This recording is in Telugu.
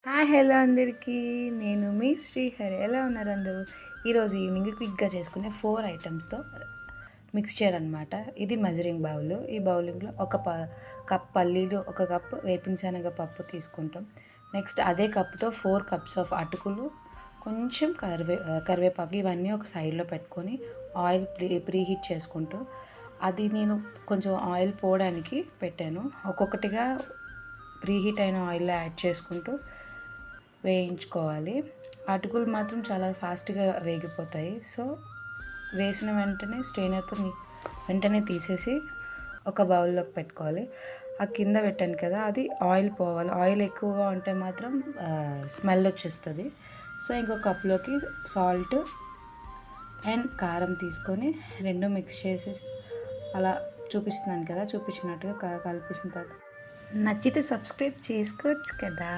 హాయ్ హలో అందరికీ. నేను మీ శ్రీహరి. ఎలా ఉన్నారు అందరూ? ఈరోజు ఈవినింగ్ క్విక్గా చేసుకునే 4 ఐటమ్స్తో మిక్స్చర్ అనమాట. ఇది మెజరింగ్ బౌల్. ఈ బౌలింగ్లో ఒక కప్ పల్లీలు, ఒక కప్ వేపిన శనగ పప్పు తీసుకుంటాం. నెక్స్ట్ అదే కప్తో 4 కప్స్ ఆఫ్ అటుకులు, కొంచెం కరివేపాకు ఇవన్నీ ఒక సైడ్లో పెట్టుకొని ఆయిల్ ప్రీహీట్ చేసుకుంటూ అది నేను కొంచెం ఆయిల్ పోవడానికి పెట్టాను. ఒక్కొక్కటిగా ప్రీహీట్ అయిన ఆయిల్లో యాడ్ చేసుకుంటూ వేయించుకోవాలి. అటుకులు మాత్రం చాలా ఫాస్ట్గా వేగిపోతాయి. సో వేసిన వెంటనే స్ట్రెయినర్తో వెంటనే తీసేసి ఒక బౌల్లోకి పెట్టుకోవాలి. ఆ కింద పెట్టాను కదా, అది ఆయిల్ పోవాలి. ఆయిల్ ఎక్కువగా ఉంటే మాత్రం స్మెల్ వచ్చేస్తుంది. సో ఇంకో కప్లోకి సాల్ట్ అండ్ కారం తీసుకొని రెండు మిక్స్ చేసేసి అలా చూపిస్తున్నాను కదా, చూపించినట్టుగా కలిపిసిన తర్వాత నచ్చితే సబ్స్క్రైబ్ చేసుకోవచ్చు కదా.